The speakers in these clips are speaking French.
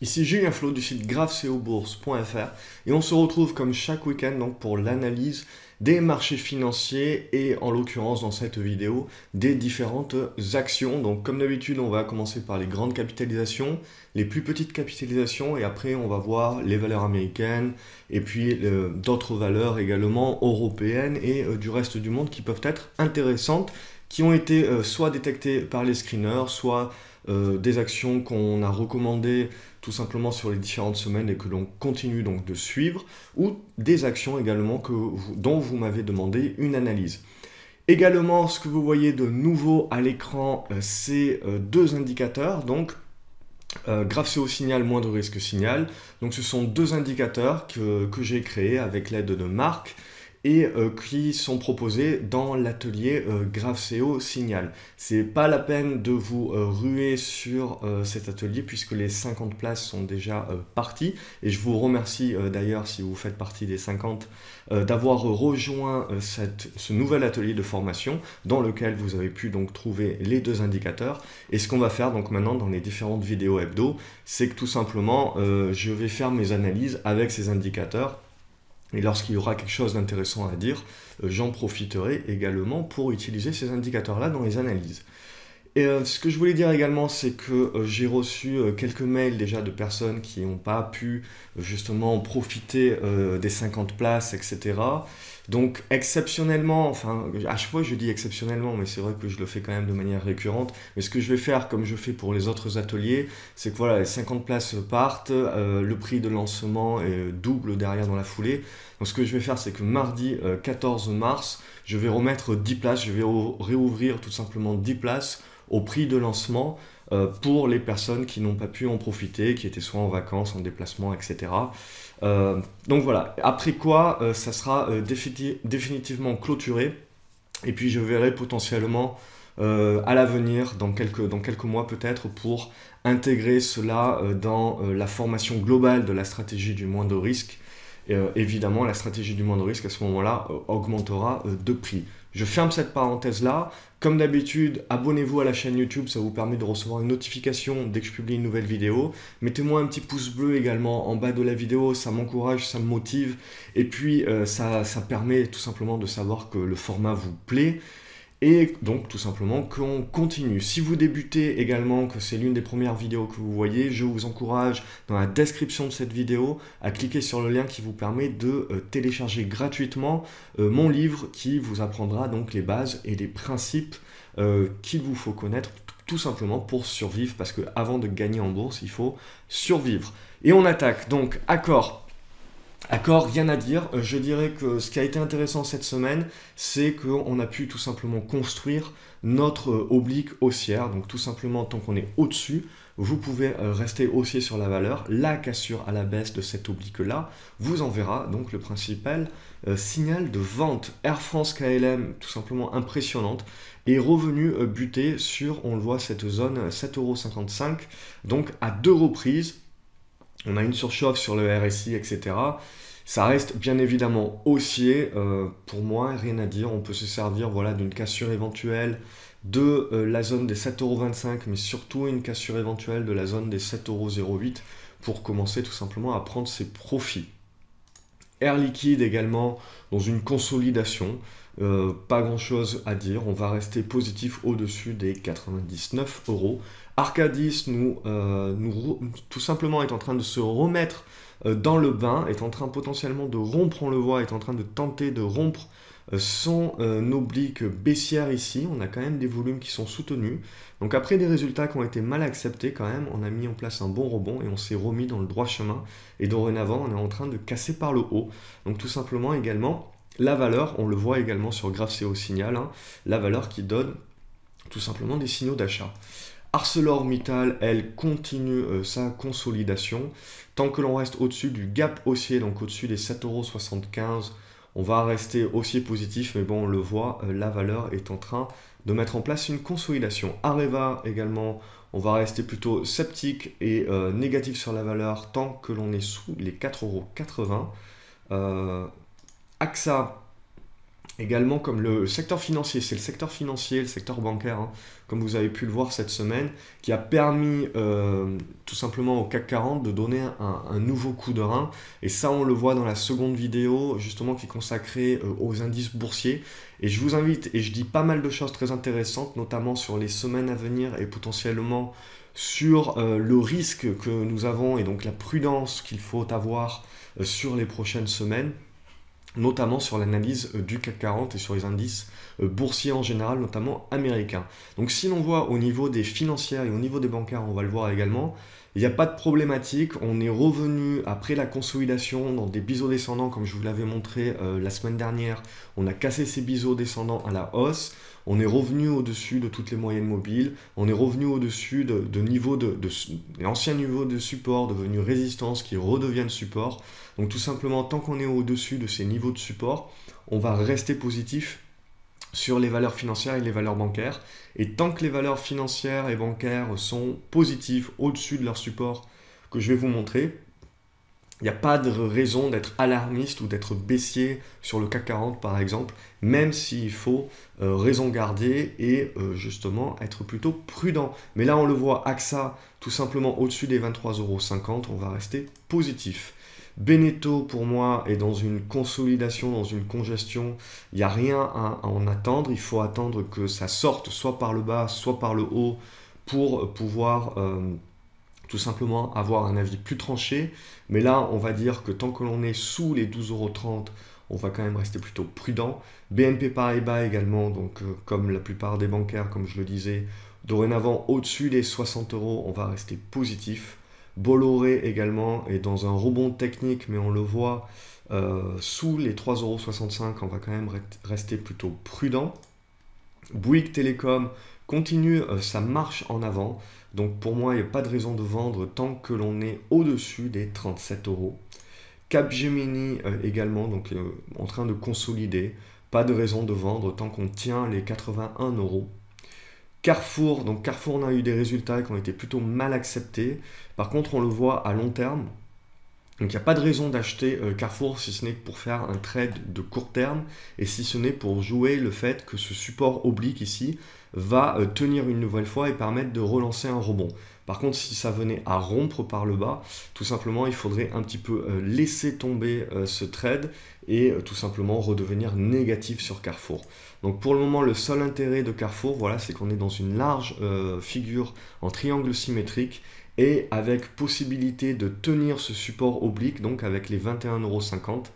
Ici Julien Flo du site graphcobourse.fr et on se retrouve comme chaque week-end donc pour l'analyse des marchés financiers et en l'occurrence dans cette vidéo des différentes actions. Donc comme d'habitude on va commencer par les grandes capitalisations, les plus petites capitalisations et après on va voir les valeurs américaines et puis d'autres valeurs également européennes et du reste du monde qui peuvent être intéressantes, qui ont été soit détectées par les screeners, soit des actions qu'on a recommandées tout simplement sur les différentes semaines et que l'on continue donc de suivre, ou des actions également dont vous m'avez demandé une analyse. Également, ce que vous voyez de nouveau à l'écran, c'est deux indicateurs, donc GraphCO signal, moins de risque signal. Donc ce sont deux indicateurs que j'ai créés avec l'aide de Marc, et qui sont proposés dans l'atelier GraphCO Signal. C'est pas la peine de vous ruer sur cet atelier puisque les 50 places sont déjà parties, et je vous remercie d'ailleurs si vous faites partie des 50 d'avoir rejoint ce nouvel atelier de formation dans lequel vous avez pu donc trouver les deux indicateurs. Et ce qu'on va faire donc maintenant dans les différentes vidéos hebdo, c'est que tout simplement je vais faire mes analyses avec ces indicateurs. Et lorsqu'il y aura quelque chose d'intéressant à dire, j'en profiterai également pour utiliser ces indicateurs-là dans les analyses. Et ce que je voulais dire également, c'est que j'ai reçu quelques mails déjà de personnes qui n'ont pas pu justement profiter des 50 places, etc. Donc exceptionnellement, enfin à chaque fois je dis exceptionnellement, mais c'est vrai que je le fais quand même de manière récurrente. Mais ce que je vais faire, comme je fais pour les autres ateliers, c'est que voilà, les 50 places partent, le prix de lancement est double derrière dans la foulée. Donc ce que je vais faire, c'est que mardi 14 mars, je vais remettre 10 places, je vais réouvrir tout simplement 10 places au prix de lancement pour les personnes qui n'ont pas pu en profiter, qui étaient soit en vacances, en déplacement, etc. Donc voilà, après quoi ça sera définitivement clôturé, et puis je verrai potentiellement à l'avenir, dans quelques mois peut-être, pour intégrer cela dans la formation globale de la stratégie du moins de risque. Évidemment, la stratégie du moins de risque à ce moment-là augmentera de prix. Je ferme cette parenthèse-là. Comme d'habitude, abonnez-vous à la chaîne YouTube, ça vous permet de recevoir une notification dès que je publie une nouvelle vidéo. Mettez-moi un petit pouce bleu également en bas de la vidéo, ça m'encourage, ça me motive. Et puis, ça permet tout simplement de savoir que le format vous plaît. Et donc tout simplement qu'on continue. Si vous débutez également, que c'est l'une des premières vidéos que vous voyez, je vous encourage dans la description de cette vidéo à cliquer sur le lien qui vous permet de télécharger gratuitement mon livre qui vous apprendra donc les bases et les principes qu'il vous faut connaître tout simplement pour survivre, parce que avant de gagner en bourse, il faut survivre. Et on attaque donc Accor. Accor, rien à dire. Je dirais que ce qui a été intéressant cette semaine, c'est qu'on a pu tout simplement construire notre oblique haussière. Donc tout simplement, tant qu'on est au-dessus, vous pouvez rester haussier sur la valeur. La cassure à la baisse de cette oblique-là vous enverra donc le principal signal de vente. Air France KLM, tout simplement impressionnante, est revenu buter sur, on le voit, cette zone 7,55 €, donc à deux reprises. On a une surchauffe sur le RSI, etc. Ça reste bien évidemment haussier. Pour moi, rien à dire. On peut se servir voilà, d'une cassure éventuelle de la zone des 7,25 €, mais surtout une cassure éventuelle de la zone des 7,08 € pour commencer tout simplement à prendre ses profits. Air Liquide également dans une consolidation. Pas grand chose à dire, on va rester positif au-dessus des 99 €. Arcadis tout simplement est en train de se remettre dans le bain, est en train potentiellement de rompre, on le voit, est en train de tenter de rompre son oblique baissière ici. On a quand même des volumes qui sont soutenus. Donc après des résultats qui ont été mal acceptés quand même, on a mis en place un bon rebond et on s'est remis dans le droit chemin. Et dorénavant, on est en train de casser par le haut. Donc tout simplement également, la valeur, on le voit également sur GraphCO Signal, hein, la valeur qui donne tout simplement des signaux d'achat. ArcelorMittal, elle continue sa consolidation. Tant que l'on reste au-dessus du gap haussier, donc au-dessus des 7,75 €, on va rester haussier positif, mais bon, on le voit, la valeur est en train de mettre en place une consolidation. Areva également, on va rester plutôt sceptique et négatif sur la valeur tant que l'on est sous les 4,80 €. AXA, Également comme le secteur financier, c'est le secteur financier, le secteur bancaire, hein, comme vous avez pu le voir cette semaine, qui a permis tout simplement au CAC 40 de donner un nouveau coup de rein. Et ça, on le voit dans la seconde vidéo, justement, qui est consacrée aux indices boursiers. Et je vous invite, et je dis pas mal de choses très intéressantes, notamment sur les semaines à venir et potentiellement sur le risque que nous avons et donc la prudence qu'il faut avoir sur les prochaines semaines, notamment sur l'analyse du CAC 40 et sur les indices boursiers en général, notamment américains. Donc si l'on voit au niveau des financières et au niveau des bancaires, on va le voir également, il n'y a pas de problématique, on est revenu après la consolidation dans des biseaux descendants comme je vous l'avais montré la semaine dernière, on a cassé ces biseaux descendants à la hausse, on est revenu au-dessus de toutes les moyennes mobiles, on est revenu au-dessus de l'ancien niveau de support devenu résistance qui redeviennent support. Donc tout simplement, tant qu'on est au-dessus de ces niveaux de support, on va rester positif sur les valeurs financières et les valeurs bancaires. Et tant que les valeurs financières et bancaires sont positives au-dessus de leur support que je vais vous montrer, il n'y a pas de raison d'être alarmiste ou d'être baissier sur le CAC 40 par exemple, même s'il faut raison garder et justement être plutôt prudent. Mais là on le voit, AXA tout simplement au-dessus des 23,50 €, on va rester positif. Beneteau pour moi est dans une consolidation, dans une congestion, il n'y a rien à en attendre, il faut attendre que ça sorte soit par le bas, soit par le haut pour pouvoir tout simplement avoir un avis plus tranché. Mais là, on va dire que tant que l'on est sous les 12,30 €, on va quand même rester plutôt prudent. BNP Paribas également, donc comme la plupart des bancaires, comme je le disais, dorénavant au-dessus des 60 €, on va rester positif. Bolloré également est dans un rebond technique, mais on le voit sous les 3,65 €, on va quand même rester plutôt prudent. Bouygues Télécom continue sa marche en avant. Donc pour moi, il n'y a pas de raison de vendre tant que l'on est au-dessus des 37 €. Capgemini également, donc en train de consolider. Pas de raison de vendre tant qu'on tient les 81 €. Carrefour, donc Carrefour, on a eu des résultats qui ont été plutôt mal acceptés. Par contre, on le voit à long terme. Donc il n'y a pas de raison d'acheter Carrefour si ce n'est pour faire un trade de court terme et si ce n'est pour jouer le fait que ce support oblique ici va tenir une nouvelle fois et permettre de relancer un rebond. Par contre, si ça venait à rompre par le bas, tout simplement, il faudrait un petit peu laisser tomber ce trade et tout simplement redevenir négatif sur Carrefour. Donc pour le moment, le seul intérêt de Carrefour, voilà, c'est qu'on est dans une large figure en triangle symétrique et avec possibilité de tenir ce support oblique, donc avec les 21,50 €.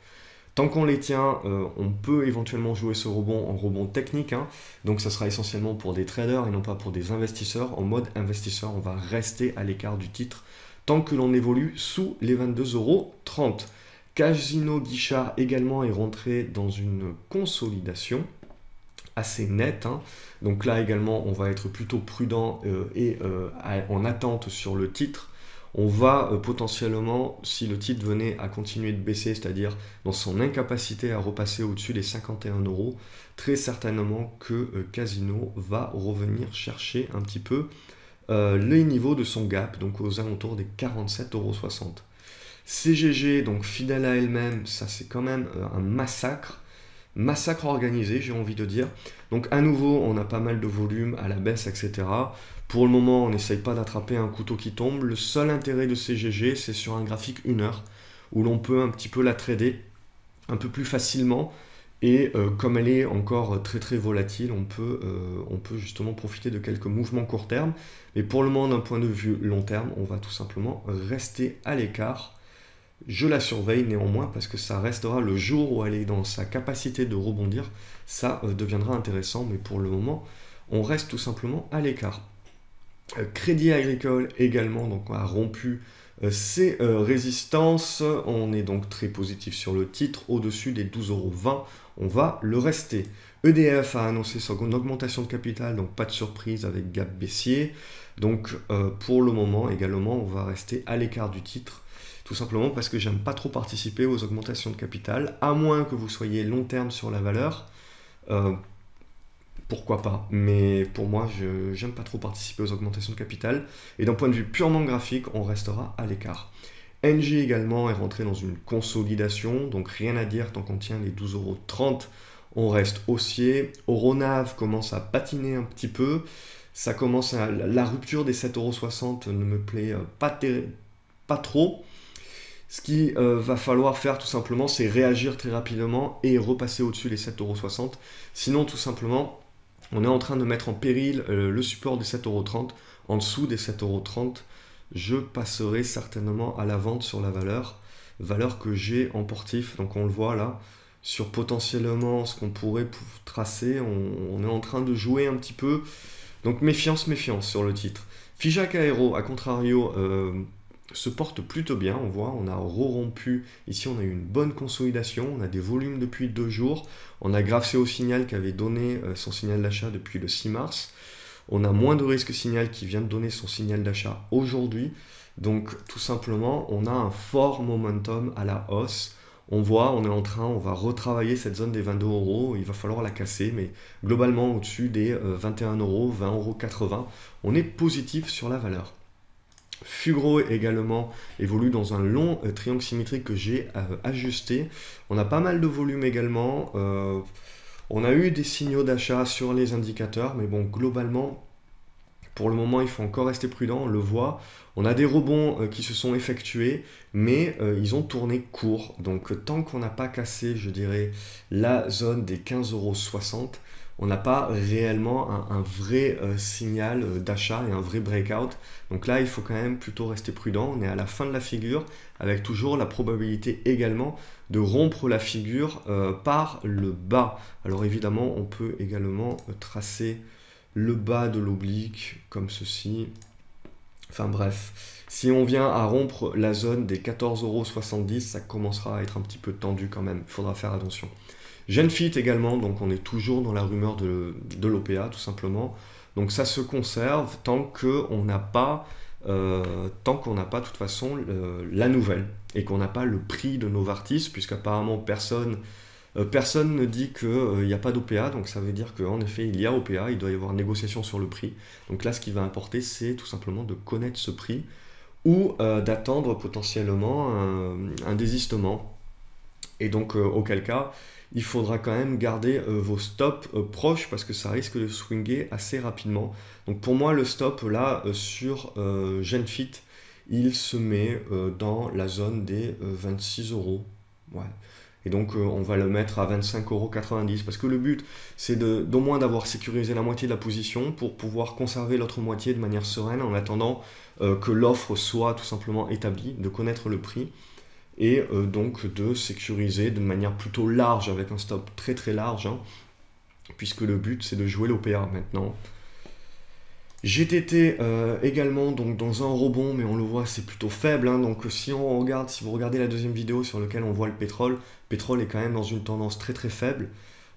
Tant qu'on les tient, on peut éventuellement jouer ce rebond en rebond technique, hein. Donc ça sera essentiellement pour des traders et non pas pour des investisseurs. En mode investisseur, on va rester à l'écart du titre tant que l'on évolue sous les 22,30 €. Casino Guichard également est rentré dans une consolidation assez nette, hein. Donc là également, on va être plutôt prudent et en attente sur le titre. On va potentiellement, si le titre venait à continuer de baisser, c'est-à-dire dans son incapacité à repasser au-dessus des 51 €, très certainement que Casino va revenir chercher un petit peu les niveaux de son gap, donc aux alentours des 47,60 €. CGG, donc fidèle à elle-même, ça c'est quand même un massacre organisé, j'ai envie de dire. Donc à nouveau, on a pas mal de volume à la baisse, etc. Pour le moment, on n'essaye pas d'attraper un couteau qui tombe. Le seul intérêt de CGG, c'est sur un graphique 1 heure, où l'on peut un petit peu la trader un peu plus facilement. Et comme elle est encore très très volatile, on peut justement profiter de quelques mouvements court terme. Mais pour le moment, d'un point de vue long terme, on va tout simplement rester à l'écart. Je la surveille néanmoins parce que ça restera le jour où elle est dans sa capacité de rebondir. Ça deviendra intéressant, mais pour le moment, on reste tout simplement à l'écart. Crédit Agricole également, donc on a rompu ses résistances. On est donc très positif sur le titre, au-dessus des 12,20 €. On va le rester. EDF a annoncé son augmentation de capital, donc pas de surprise avec gap baissier. Donc pour le moment également, on va rester à l'écart du titre. Tout simplement parce que j'aime pas trop participer aux augmentations de capital, à moins que vous soyez long terme sur la valeur. Pourquoi pas, mais pour moi, je n'aime pas trop participer aux augmentations de capital. Et d'un point de vue purement graphique, on restera à l'écart. Engie également est rentré dans une consolidation, donc rien à dire tant qu'on tient les 12,30 €. on reste haussier. Euronav commence à patiner un petit peu. Ça commence à, la rupture des 7,60 € ne me plaît pas trop. Ce qu'il va falloir faire tout simplement, c'est réagir très rapidement et repasser au-dessus des 7,60 €. Sinon, tout simplement, on est en train de mettre en péril le support des 7,30 €. En dessous des 7,30 €, je passerai certainement à la vente sur la valeur que j'ai en portif. Donc on le voit là, sur potentiellement ce qu'on pourrait tracer, on est en train de jouer un petit peu. Donc méfiance, méfiance sur le titre. Figeac Aéro, à contrario, se porte plutôt bien. On voit, on a rompu. Ici, on a eu une bonne consolidation. On a des volumes depuis 2 jours. On a GraphCO Signal qui avait donné son signal d'achat depuis le 6 mars. On a moins de risque signal qui vient de donner son signal d'achat aujourd'hui. Donc, tout simplement, on a un fort momentum à la hausse. On voit, on va retravailler cette zone des 22 €. Il va falloir la casser, mais globalement, au-dessus des 21 €, 20,80 €, on est positif sur la valeur. Fugro également évolue dans un long triangle symétrique que j'ai ajusté. On a pas mal de volume également. On a eu des signaux d'achat sur les indicateurs, mais bon, globalement, pour le moment, il faut encore rester prudent, on le voit. On a des rebonds qui se sont effectués, mais ils ont tourné court. Donc, tant qu'on n'a pas cassé, je dirais, la zone des 15,60 €, on n'a pas réellement un vrai signal d'achat et un vrai breakout. Donc là, il faut quand même plutôt rester prudent. On est à la fin de la figure, avec toujours la probabilité également de rompre la figure par le bas. Alors évidemment, on peut également tracer le bas de l'oblique, comme ceci. Enfin bref, si on vient à rompre la zone des 14,70 €, ça commencera à être un petit peu tendu quand même. Il faudra faire attention. Genfit également, donc on est toujours dans la rumeur de l'OPA tout simplement. Donc ça se conserve tant qu'on n'a pas, de toute façon la nouvelle et qu'on n'a pas le prix de Novartis, puisqu'apparemment personne ne dit qu'il n'y a pas d'OPA, donc ça veut dire qu'en effet il y a OPA, il doit y avoir négociation sur le prix. Donc là ce qui va importer, c'est tout simplement de connaître ce prix ou d'attendre potentiellement un désistement. Et donc auquel cas, il faudra quand même garder vos stops proches parce que ça risque de swinger assez rapidement. Donc pour moi, le stop là sur Genfit, il se met dans la zone des 26 €. Ouais. Et donc on va le mettre à 25,90 € parce que le but c'est d'au moins d'avoir sécurisé la moitié de la position pour pouvoir conserver l'autre moitié de manière sereine en attendant que l'offre soit tout simplement établie, de connaître le prix et donc de sécuriser de manière plutôt large avec un stop très très large hein, puisque le but c'est de jouer l'OPA maintenant. GTT également donc dans un rebond, mais on le voit c'est plutôt faible hein, donc si vous regardez la deuxième vidéo sur laquelle on voit le pétrole est quand même dans une tendance très très faible,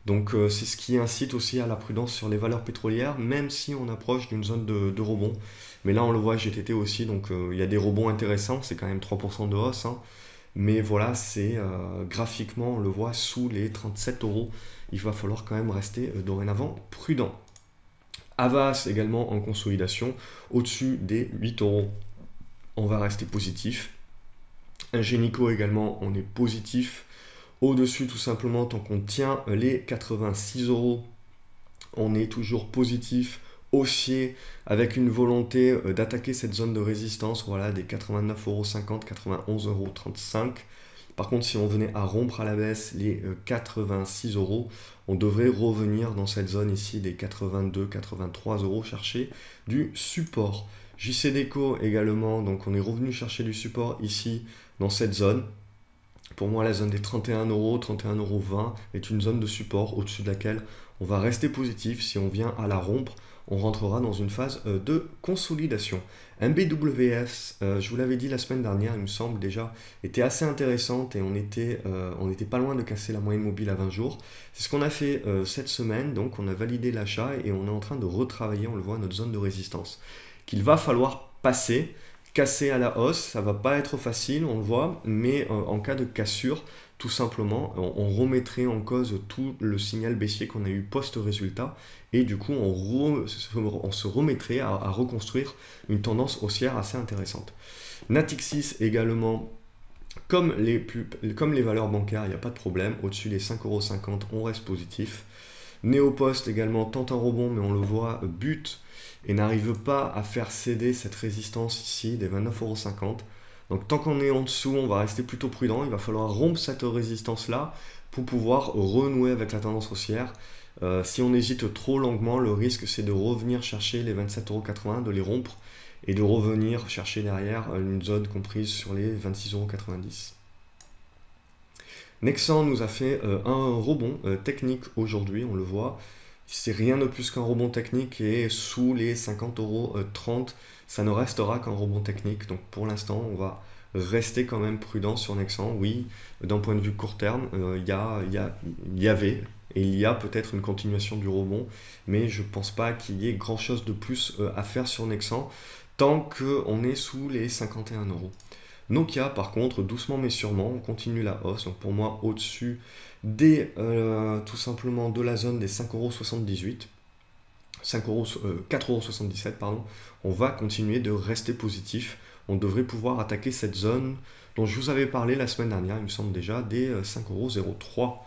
donc c'est ce qui incite aussi à la prudence sur les valeurs pétrolières même si on approche d'une zone de rebond. Mais là on le voit GTT aussi, donc il y a des rebonds intéressants, c'est quand même 3% de hausse hein. Mais voilà, c'est graphiquement, on le voit sous les 37 €. Il va falloir quand même rester dorénavant prudent. Havas également en consolidation, au-dessus des 8 €. On va rester positif. Ingenico également, on est positif. Au-dessus, tout simplement, tant qu'on tient les 86 €, on est toujours positif. Haussier avec une volonté d'attaquer cette zone de résistance, voilà, des 89,50 €, 91,35 €. Par contre, si on venait à rompre à la baisse les 86 €, on devrait revenir dans cette zone ici des 82, 83 €, chercher du support. JCDecaux également, donc on est revenu chercher du support ici dans cette zone. Pour moi, la zone des 31 €, 31,20 € est une zone de support au-dessus de laquelle on va rester positif. Si on vient à la rompre, on rentrera dans une phase de consolidation. MBWS, je vous l'avais dit la semaine dernière, il me semble déjà, était assez intéressante et on était pas loin de casser la moyenne mobile à 20 jours. C'est ce qu'on a fait cette semaine, donc on a validé l'achat et on est en train de retravailler, on le voit, notre zone de résistance, qu'il va falloir passer. Casser à la hausse, ça va pas être facile, on le voit, mais en cas de cassure, tout simplement, on remettrait en cause tout le signal baissier qu'on a eu post-résultat, et du coup, on se remettrait à reconstruire une tendance haussière assez intéressante. Natixis également Comme les valeurs bancaires, il n'y a pas de problème. Au-dessus des 5,50 €, on reste positif. Neopost également tente un rebond, mais on le voit, bute et n'arrive pas à faire céder cette résistance ici des 29,50 €. Donc tant qu'on est en dessous, on va rester plutôt prudent. Il va falloir rompre cette résistance-là pour pouvoir renouer avec la tendance haussière. Si on hésite trop longuement, le risque c'est de revenir chercher les 27,80 €, de les rompre et de revenir chercher derrière une zone comprise sur les 26,90 €. Nexan nous a fait un rebond technique aujourd'hui, on le voit. C'est rien de plus qu'un rebond technique et sous les 50,30 €, ça ne restera qu'un rebond technique. Donc pour l'instant, on va rester quand même prudent sur Nexan. Oui, d'un point de vue court terme, il y avait et il y a peut-être une continuation du rebond, mais je ne pense pas qu'il y ait grand-chose de plus à faire sur Nexan tant qu'on est sous les 51 €. Nokia, par contre, doucement mais sûrement, on continue la hausse. Donc pour moi, au-dessus tout simplement de la zone des 5,78 €, 4,77 €, pardon, on va continuer de rester positif. On devrait pouvoir attaquer cette zone dont je vous avais parlé la semaine dernière, il me semble déjà, des 5,03 €.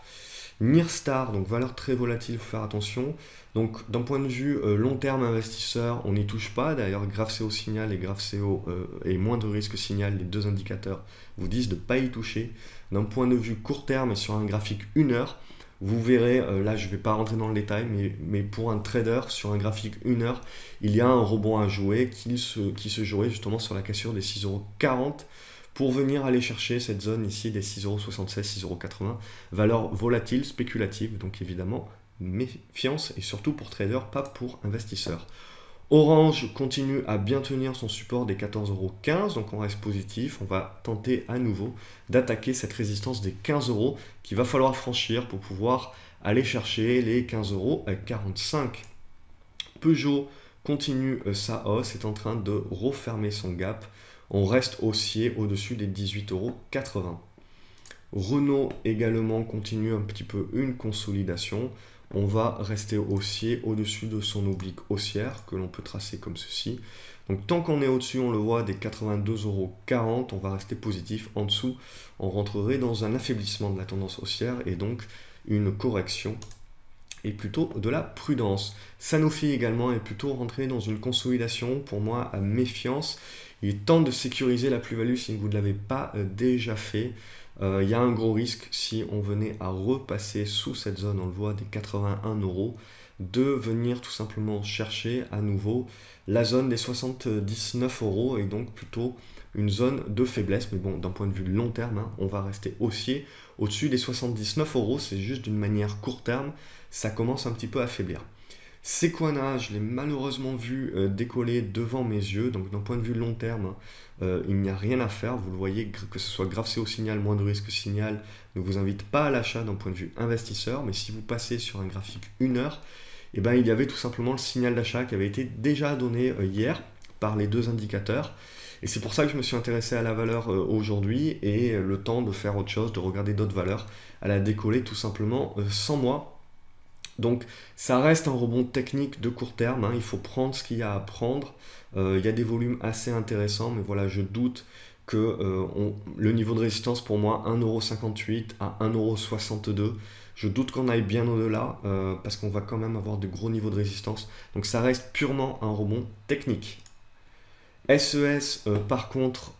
Nirstar, donc valeur très volatile, il faut faire attention. Donc d'un point de vue long terme investisseur, on n'y touche pas. D'ailleurs, GraphCO signal et GraphCO et moins de risque signal, les deux indicateurs vous disent de ne pas y toucher. D'un point de vue court terme et sur un graphique 1 heure, vous verrez, là je ne vais pas rentrer dans le détail, mais pour un trader, sur un graphique 1 heure, il y a un rebond à jouer qui se jouerait justement sur la cassure des 6,40 € pour venir aller chercher cette zone ici des 6,76 €, 6,80 €, valeur volatile, spéculative, donc évidemment méfiance et surtout pour trader, pas pour investisseur. Orange continue à bien tenir son support des 14,15 €, donc on reste positif. On va tenter à nouveau d'attaquer cette résistance des 15 € qu'il va falloir franchir pour pouvoir aller chercher les 15,45 €. Peugeot continue sa hausse, est en train de refermer son gap. On reste haussier au-dessus des 18,80 €. Renault également continue un petit peu une consolidation. On va rester haussier au-dessus de son oblique haussière que l'on peut tracer comme ceci. Donc tant qu'on est au-dessus, on le voit, des 82,40 €, on va rester positif. En dessous, on rentrerait dans un affaiblissement de la tendance haussière et donc une correction et plutôt de la prudence. Sanofi également est plutôt rentré dans une consolidation, pour moi, à méfiance. Il tente de sécuriser la plus-value si vous ne l'avez pas déjà fait. Il y a un gros risque si on venait à repasser sous cette zone, on le voit, des 81 €, de venir tout simplement chercher à nouveau la zone des 79 € et donc plutôt une zone de faiblesse. Mais bon, d'un point de vue long terme, hein, on va rester haussier au-dessus des 79 €. C'est juste d'une manière court terme, ça commence un petit peu à faiblir. Sequana, je l'ai malheureusement vu décoller devant mes yeux, donc d'un point de vue long terme, il n'y a rien à faire. Vous le voyez, que ce soit GraphCO signal, moins de risque signal, ne vous invite pas à l'achat d'un point de vue investisseur, mais si vous passez sur un graphique 1 heure, eh ben, il y avait tout simplement le signal d'achat qui avait été déjà donné hier par les deux indicateurs. Et c'est pour ça que je me suis intéressé à la valeur aujourd'hui et le temps de faire autre chose, de regarder d'autres valeurs. Elle a décollé tout simplement sans moi. Donc ça reste un rebond technique de court terme, hein. Il faut prendre ce qu'il y a à prendre. Il y a des volumes assez intéressants, mais voilà, je doute que le niveau de résistance pour moi, 1,58 € à 1,62 €. Je doute qu'on aille bien au-delà parce qu'on va quand même avoir de gros niveaux de résistance. Donc ça reste purement un rebond technique. SES, par contre,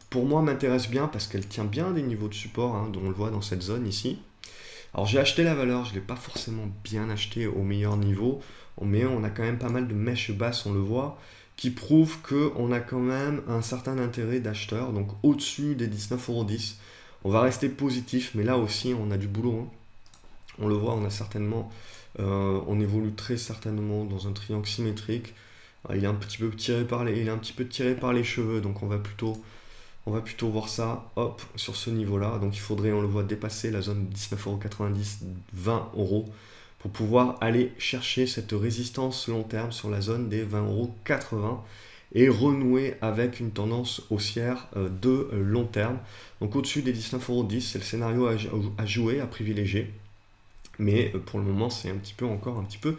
pour moi, m'intéresse bien parce qu'elle tient bien des niveaux de support, hein, dont on le voit dans cette zone ici. Alors j'ai acheté la valeur, je ne l'ai pas forcément bien acheté au meilleur niveau, mais on a quand même pas mal de mèches basses, on le voit, qui prouvent qu'on a quand même un certain intérêt d'acheteur, donc au-dessus des 19,10 €. On va rester positif, mais là aussi on a du boulot, hein. On le voit, on a certainement, on évolue très certainement dans un triangle symétrique. Il est un petit peu tiré par les cheveux, donc on va plutôt voir ça, hop, sur ce niveau-là. Donc il faudrait, on le voit, dépasser la zone 19,90 €, 20 € pour pouvoir aller chercher cette résistance long terme sur la zone des 20,80 € et renouer avec une tendance haussière de long terme. Donc au-dessus des 19,10 €, c'est le scénario à jouer, à privilégier. Mais pour le moment, c'est encore un petit peu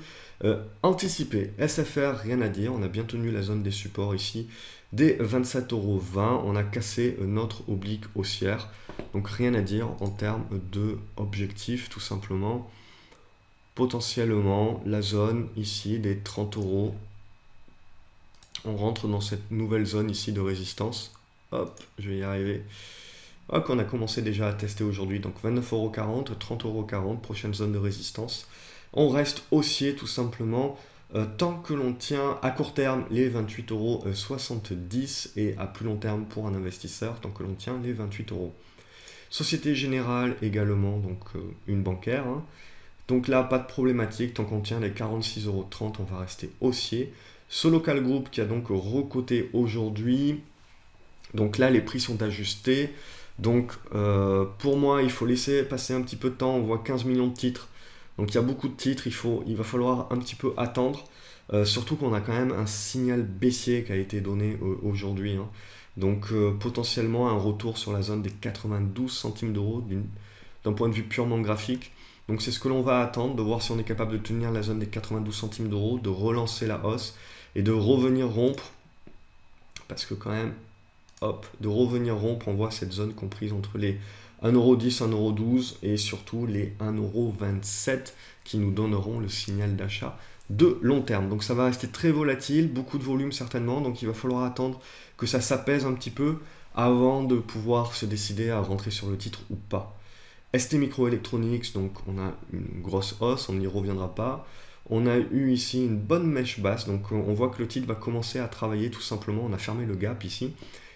anticipé. SFR, rien à dire, on a bien tenu la zone des supports ici Dès 27,20 €, on a cassé notre oblique haussière. Donc rien à dire en termes de objectif, tout simplement. Potentiellement, la zone ici des 30 €. On rentre dans cette nouvelle zone ici de résistance. Hop, je vais y arriver. Hop, on a commencé déjà à tester aujourd'hui. Donc 29,40 €, 30,40 €, prochaine zone de résistance. On reste haussier tout simplement. Tant que l'on tient à court terme les 28,70 € et à plus long terme pour un investisseur, tant que l'on tient les 28 €. Société Générale également, donc une bancaire. Hein. Donc là, pas de problématique, tant qu'on tient les 46,30 €, on va rester haussier. Solocal Group qui a donc recoté aujourd'hui. Donc là, les prix sont ajustés. Donc pour moi, il faut laisser passer un petit peu de temps. On voit 15 millions de titres. Donc il y a beaucoup de titres, il va falloir un petit peu attendre, surtout qu'on a quand même un signal baissier qui a été donné aujourd'hui. Hein. Donc potentiellement un retour sur la zone des 92 centimes d'euros d'un point de vue purement graphique. Donc c'est ce que l'on va attendre, de voir si on est capable de tenir la zone des 92 centimes d'euros, de relancer la hausse et de revenir rompre, parce que quand même, hop, de revenir rompre, on voit cette zone comprise entre les 1,10 €, 1,12 € et surtout les 1,27 € qui nous donneront le signal d'achat de long terme. Donc ça va rester très volatile, beaucoup de volume certainement, donc il va falloir attendre que ça s'apaise un petit peu avant de pouvoir se décider à rentrer sur le titre ou pas. ST Microelectronics, donc on a une grosse hausse, on n'y reviendra pas. On a eu ici une bonne mèche basse, donc on voit que le titre va commencer à travailler tout simplement, on a fermé le gap ici,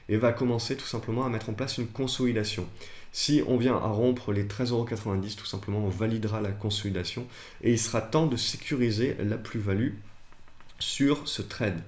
et va commencer tout simplement à mettre en place une consolidation. Si on vient à rompre les 13,90 €, tout simplement, on validera la consolidation et il sera temps de sécuriser la plus-value sur ce trade.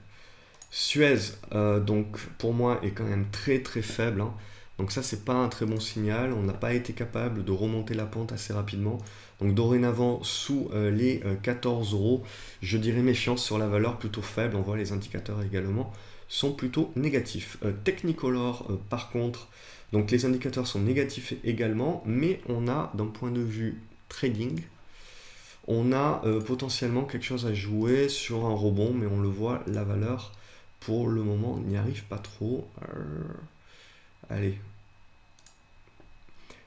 Suez, donc pour moi, est quand même très très faible. Hein. Donc ça, c'est pas un très bon signal. On n'a pas été capable de remonter la pente assez rapidement. Donc dorénavant, sous les 14 €, je dirais méfiance sur la valeur plutôt faible. On voit les indicateurs également sont plutôt négatifs. Technicolor, par contre, donc les indicateurs sont négatifs également, mais on a, d'un point de vue trading, on a potentiellement quelque chose à jouer sur un rebond, mais on le voit, la valeur, pour le moment, n'y arrive pas trop. Allez.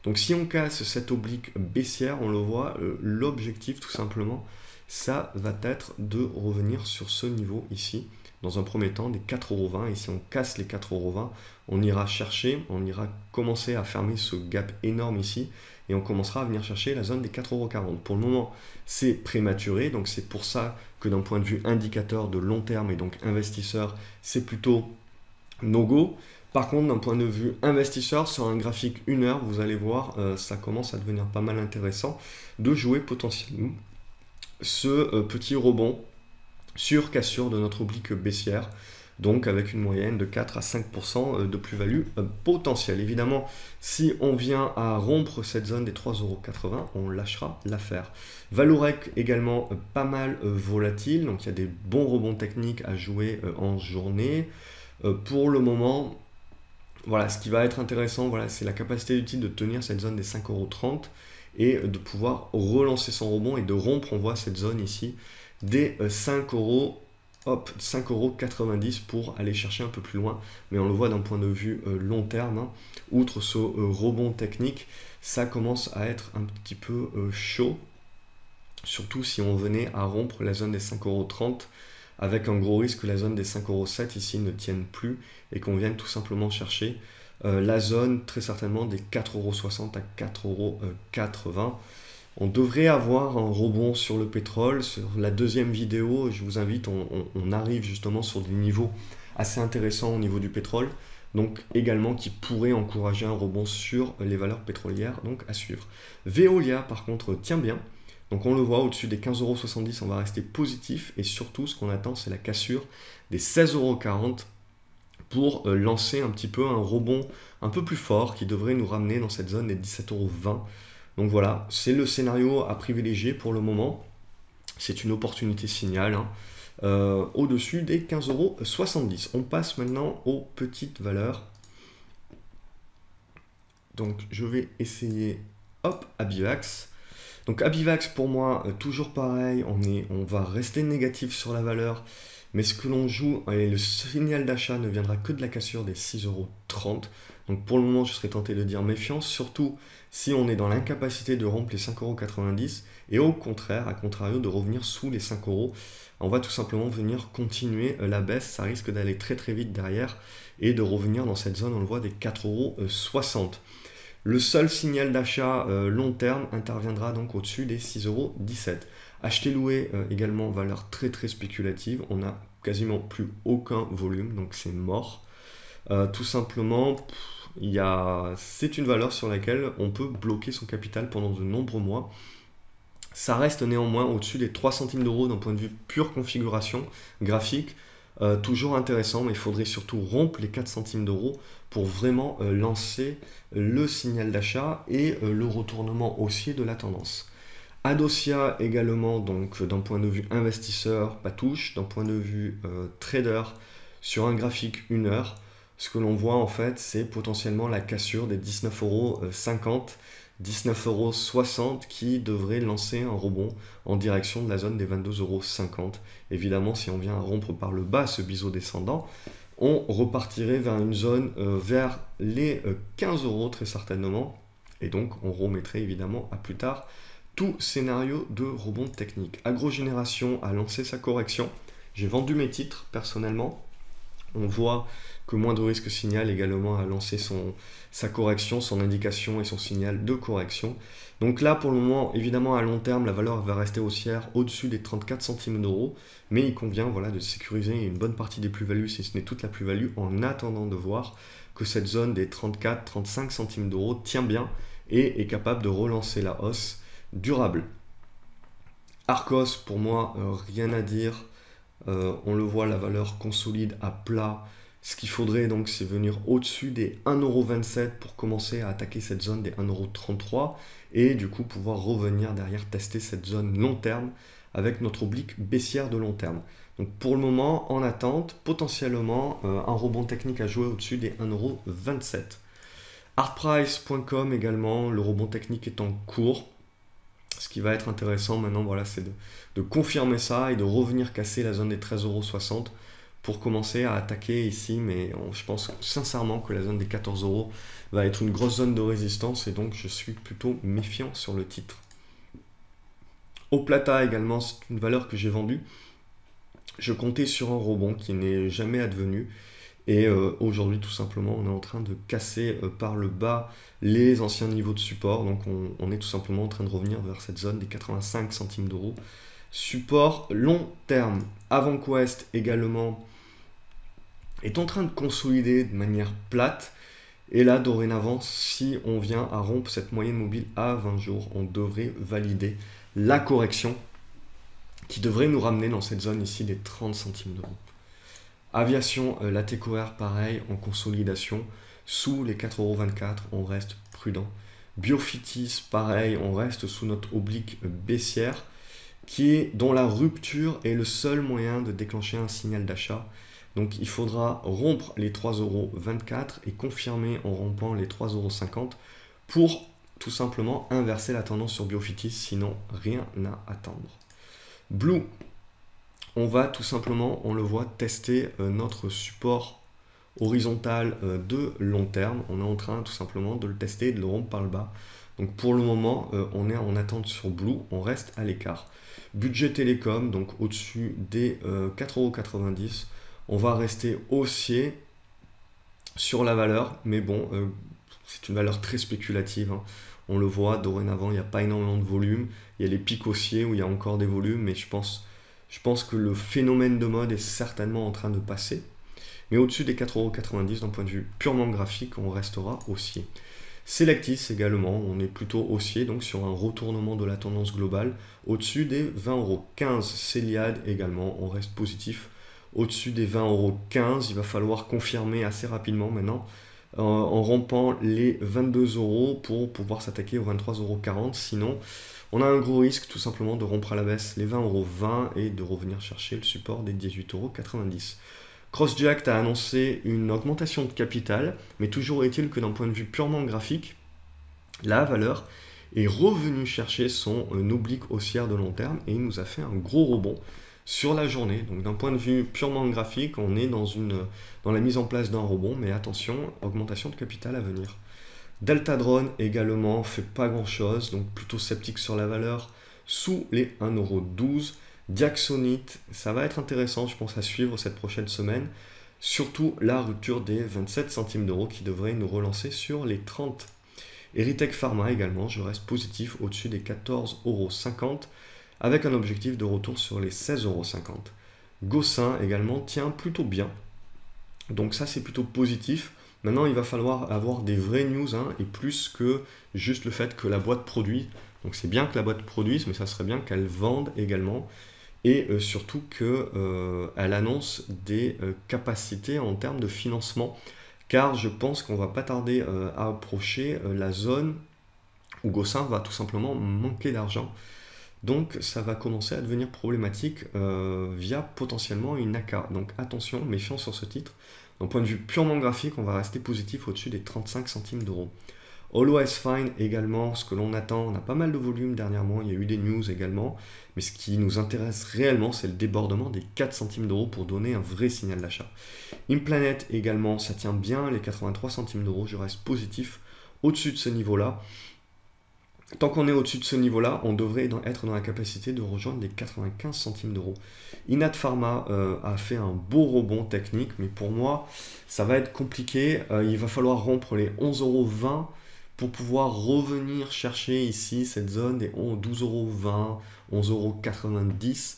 Donc si on casse cette oblique baissière, on le voit, l'objectif tout simplement, ça va être de revenir sur ce niveau ici, dans un premier temps des 4,20 €. Et si on casse les 4,20 €, on ira chercher, on ira commencer à fermer ce gap énorme ici, et on commencera à venir chercher la zone des 4,40 €. Pour le moment, c'est prématuré, donc c'est pour ça que d'un point de vue indicateur de long terme et donc investisseur, c'est plutôt no-go. Par contre, d'un point de vue investisseur, sur un graphique 1 heure, vous allez voir, ça commence à devenir pas mal intéressant de jouer potentiellement ce petit rebond sur cassure de notre oblique baissière, donc avec une moyenne de 4 à 5% de plus-value potentielle. Évidemment, si on vient à rompre cette zone des 3,80 €, on lâchera l'affaire. Valorec également pas mal volatile, donc il y a des bons rebonds techniques à jouer en journée. Pour le moment, voilà, ce qui va être intéressant, voilà, c'est la capacité du titre de tenir cette zone des 5,30 € et de pouvoir relancer son rebond et de rompre, on voit cette zone ici, des 5 €, hop, 5,90 € pour aller chercher un peu plus loin. Mais on le voit d'un point de vue long terme, hein. Outre ce rebond technique, ça commence à être un petit peu chaud, surtout si on venait à rompre la zone des 5,30 € avec un gros risque que la zone des 5,07 € ici ne tienne plus et qu'on vienne tout simplement chercher la zone très certainement des 4,60 € à 4,80 €. On devrait avoir un rebond sur le pétrole. Sur la deuxième vidéo, je vous invite, on arrive justement sur des niveaux assez intéressants au niveau du pétrole, donc également qui pourrait encourager un rebond sur les valeurs pétrolières, donc à suivre. Veolia par contre tient bien. Donc on le voit au-dessus des 15,70 €, on va rester positif et surtout ce qu'on attend c'est la cassure des 16,40 € pour lancer un petit peu un rebond un peu plus fort qui devrait nous ramener dans cette zone des 17,20 €. Donc voilà, c'est le scénario à privilégier pour le moment. C'est une opportunité signal, hein, au-dessus des 15,70 €. On passe maintenant aux petites valeurs. Donc je vais essayer, hop, Abivax. Donc Abivax pour moi, toujours pareil, on va rester négatif sur la valeur. mais ce que l'on joue, et le signal d'achat ne viendra que de la cassure des 6,30 €. Donc pour le moment, je serais tenté de dire méfiance, surtout si on est dans l'incapacité de rompre les 5,90 € et au contraire, à contrario, de revenir sous les 5 €. On va tout simplement venir continuer la baisse, ça risque d'aller très très vite derrière et de revenir dans cette zone, on le voit, des 4,60 €. Le seul signal d'achat long terme interviendra donc au-dessus des 6,17 €. Acheter-louer également valeur très très spéculative, on n'a quasiment plus aucun volume, donc c'est mort. Tout simplement, c'est une valeur sur laquelle on peut bloquer son capital pendant de nombreux mois. Ça reste néanmoins au-dessus des 3 centimes d'euros d'un point de vue pure configuration graphique. Toujours intéressant, mais il faudrait surtout rompre les 4 centimes d'euros pour vraiment lancer le signal d'achat et le retournement haussier de la tendance. Adosia également, donc d'un point de vue investisseur, pas touche, d'un point de vue trader, sur un graphique 1 heure, ce que l'on voit en fait, c'est potentiellement la cassure des 19,50 €, 19,60 € qui devrait lancer un rebond en direction de la zone des 22,50 €. Évidemment, si on vient à rompre par le bas ce biseau descendant, on repartirait vers une zone vers les 15 € très certainement, et donc on remettrait évidemment à plus tard tout scénario de rebond technique. Agrogénération a lancé sa correction, j'ai vendu mes titres personnellement. On voit que moins de risque signal également a lancé sa correction, son indication et son signal de correction. Donc là, pour le moment, évidemment, à long terme, la valeur va rester haussière au-dessus des 34 centimes d'euros, mais il convient voilà, de sécuriser une bonne partie des plus-values, si ce n'est toute la plus-value, en attendant de voir que cette zone des 34-35 centimes d'euros tient bien et est capable de relancer la hausse durable. Arcos, pour moi, rien à dire. On le voit, la valeur consolide à plat. Ce qu'il faudrait donc, c'est venir au-dessus des 1,27 € pour commencer à attaquer cette zone des 1,33 € et du coup pouvoir revenir derrière tester cette zone long terme avec notre oblique baissière de long terme. Donc pour le moment, en attente, potentiellement un rebond technique à jouer au-dessus des 1,27 €. Artprice.com également, le rebond technique est en cours. Ce qui va être intéressant maintenant, voilà, c'est de confirmer ça et de revenir casser la zone des 13,60 € pour commencer à attaquer ici. Mais je pense sincèrement que la zone des 14 € va être une grosse zone de résistance et donc je suis plutôt méfiant sur le titre. Oplata également, c'est une valeur que j'ai vendue. Je comptais sur un rebond qui n'est jamais advenu. Et aujourd'hui, tout simplement, on est en train de casser par le bas les anciens niveaux de support. Donc on est tout simplement en train de revenir vers cette zone des 85 centimes d'euros. Support long terme. AvantQuest également est en train de consolider de manière plate. Et là, dorénavant, si on vient à rompre cette moyenne mobile à 20 jours, on devrait valider la correction qui devrait nous ramener dans cette zone ici des 30 centimes d'euros. Aviation, la TECOR, pareil, en consolidation, sous les 4,24 €, on reste prudent. Biofitis, pareil, on reste sous notre oblique baissière, dont la rupture est le seul moyen de déclencher un signal d'achat. Donc il faudra rompre les 3,24 € et confirmer en rompant les 3,50 € pour tout simplement inverser la tendance sur Biofitis, sinon rien à attendre. Blue, on va tout simplement, on le voit, tester notre support horizontal de long terme. On est en train tout simplement de le tester et de le rompre par le bas. Donc pour le moment, on est en attente sur Blue, on reste à l'écart. Budget télécom, donc au-dessus des 4,90 €. On va rester haussier sur la valeur, mais bon, c'est une valeur très spéculative, hein. On le voit, dorénavant, il n'y a pas énormément de volume. Il y a les pics haussiers où il y a encore des volumes, mais je pense que le phénomène de mode est certainement en train de passer. Mais au-dessus des 4,90 € d'un point de vue purement graphique, on restera haussier. Selectis également, on est plutôt haussier, donc sur un retournement de la tendance globale. Au-dessus des 20,15 €. Celiad également, on reste positif. Au-dessus des 20,15 €, il va falloir confirmer assez rapidement maintenant, en rompant les 22 € pour pouvoir s'attaquer aux 23,40 €. Sinon, on a un gros risque tout simplement de rompre à la baisse les 20,20 € et de revenir chercher le support des 18,90 €. CrossJack a annoncé une augmentation de capital, mais toujours est-il que d'un point de vue purement graphique, la valeur est revenue chercher son oblique haussière de long terme et il nous a fait un gros rebond sur la journée. Donc d'un point de vue purement graphique, on est dans la mise en place d'un rebond, mais attention, augmentation de capital à venir. Deltadrone également fait pas grand chose, donc plutôt sceptique sur la valeur, sous les 1,12 €. Diaxonite, ça va être intéressant, je pense, à suivre cette prochaine semaine. Surtout la rupture des 27 centimes d'euros qui devrait nous relancer sur les 30. Erytech Pharma également, je reste positif au-dessus des 14,50 € avec un objectif de retour sur les 16,50 €. Gossin également tient plutôt bien, donc ça c'est plutôt positif. Maintenant il va falloir avoir des vraies news et plus que juste le fait que la boîte produit. Donc c'est bien que la boîte produise, mais ça serait bien qu'elle vende également et surtout qu'elle annonce des capacités en termes de financement, car je pense qu'on va pas tarder à approcher la zone où Gossin va tout simplement manquer d'argent. Donc ça va commencer à devenir problématique via potentiellement une AK. Donc attention, méfiance sur ce titre. D'un point de vue purement graphique, on va rester positif au-dessus des 35 centimes d'euros. Always Fine également, ce que l'on attend, on a pas mal de volume dernièrement, il y a eu des news également, mais ce qui nous intéresse réellement, c'est le débordement des 4 centimes d'euros pour donner un vrai signal d'achat. Implanet également, ça tient bien les 83 centimes d'euros, je reste positif au-dessus de ce niveau-là. Tant qu'on est au-dessus de ce niveau-là, on devrait être dans la capacité de rejoindre les 95 centimes d'euros. Inat Pharma a fait un beau rebond technique, mais pour moi, ça va être compliqué. Il va falloir rompre les 11,20 € pour pouvoir revenir chercher ici cette zone des 12,20 €, 11,90 €.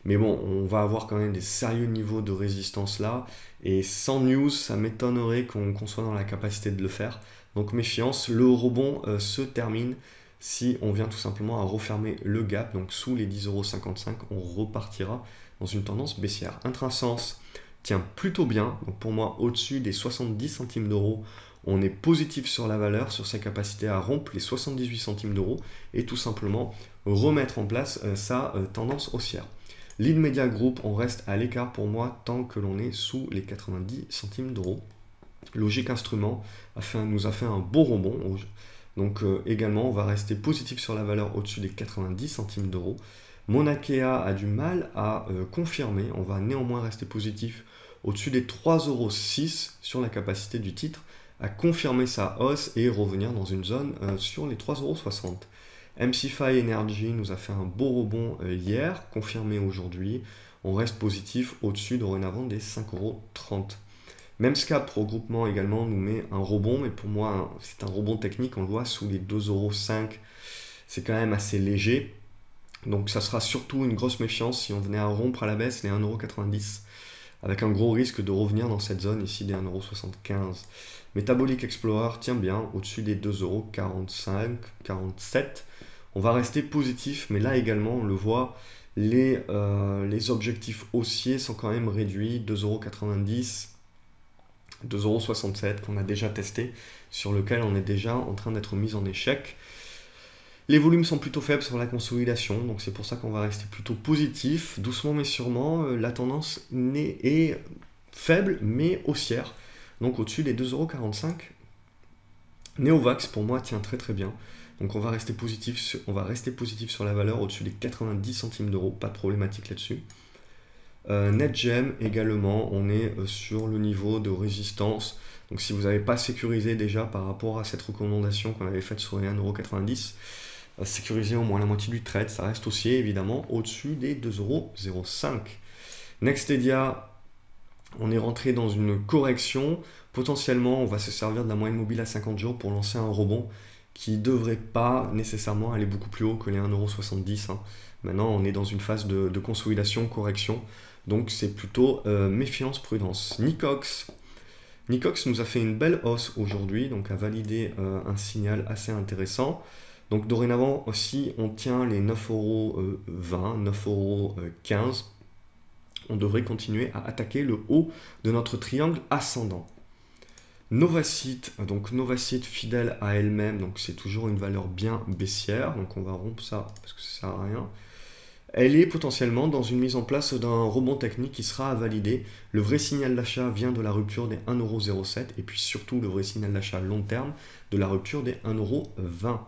Mais bon, on va avoir quand même des sérieux niveaux de résistance là. Et sans news, ça m'étonnerait qu'on soit dans la capacité de le faire. Donc méfiance, le rebond se termine si on vient tout simplement à refermer le gap. Donc sous les 10,55 €, on repartira dans une tendance baissière. Intrasense tient plutôt bien. Donc pour moi, au-dessus des 70 centimes d'euros, on est positif sur la valeur, sur sa capacité à rompre les 78 centimes d'euros et tout simplement remettre en place sa tendance haussière. Lead Media Group, on reste à l'écart pour moi tant que l'on est sous les 90 centimes d'euros. Logic Instrument nous a fait un beau rebond. Donc également, on va rester positif sur la valeur au-dessus des 90 centimes d'euros. Monakea a du mal à confirmer. On va néanmoins rester positif au-dessus des 3,06 € sur la capacité du titre à confirmer sa hausse et revenir dans une zone sur les 3,60 €. MCFI Energy nous a fait un beau rebond hier, confirmé aujourd'hui. On reste positif au-dessus dorénavant des 5,30 €. Memscap regroupement également nous met un rebond, mais pour moi c'est un rebond technique, on le voit sous les 2,05 €. C'est quand même assez léger. Donc ça sera surtout une grosse méfiance si on venait à rompre à la baisse les 1,90 €, avec un gros risque de revenir dans cette zone ici des 1,75 €. Metabolic Explorer tient bien au-dessus des 2,45 €, 47 €. On va rester positif, mais là également on le voit, les objectifs haussiers sont quand même réduits, 2,90 €, 2,67 € qu'on a déjà testé, sur lequel on est déjà en train d'être mis en échec. Les volumes sont plutôt faibles sur la consolidation, donc c'est pour ça qu'on va rester plutôt positif. Doucement mais sûrement, la tendance est faible mais haussière, donc au-dessus des 2,45 €. Neovax pour moi tient très très bien, donc on va rester positif sur la valeur au-dessus des 90 centimes d'euros, pas de problématique là-dessus. NetGem également, on est sur le niveau de résistance. Donc si vous n'avez pas sécurisé déjà par rapport à cette recommandation qu'on avait faite sur les 1,90 €, sécurisez au moins la moitié du trade. Ça reste haussier évidemment au-dessus des 2,05 €. Nextedia, on est rentré dans une correction. Potentiellement, on va se servir de la moyenne mobile à 50 jours pour lancer un rebond qui ne devrait pas nécessairement aller beaucoup plus haut que les 1,70 €. Maintenant, on est dans une phase de consolidation, correction. Donc, c'est plutôt méfiance, prudence. Nicox nous a fait une belle hausse aujourd'hui, donc a validé un signal assez intéressant. Donc, dorénavant aussi, on tient les 9,20 €, 9,15 €. On devrait continuer à attaquer le haut de notre triangle ascendant. Novacite, donc Novacite fidèle à elle-même, donc c'est toujours une valeur bien baissière, donc on va rompre ça parce que ça sert à rien. Elle est potentiellement dans une mise en place d'un rebond technique qui sera à valider. Le vrai signal d'achat vient de la rupture des 1,07 € et puis surtout le vrai signal d'achat long terme de la rupture des 1,20 €.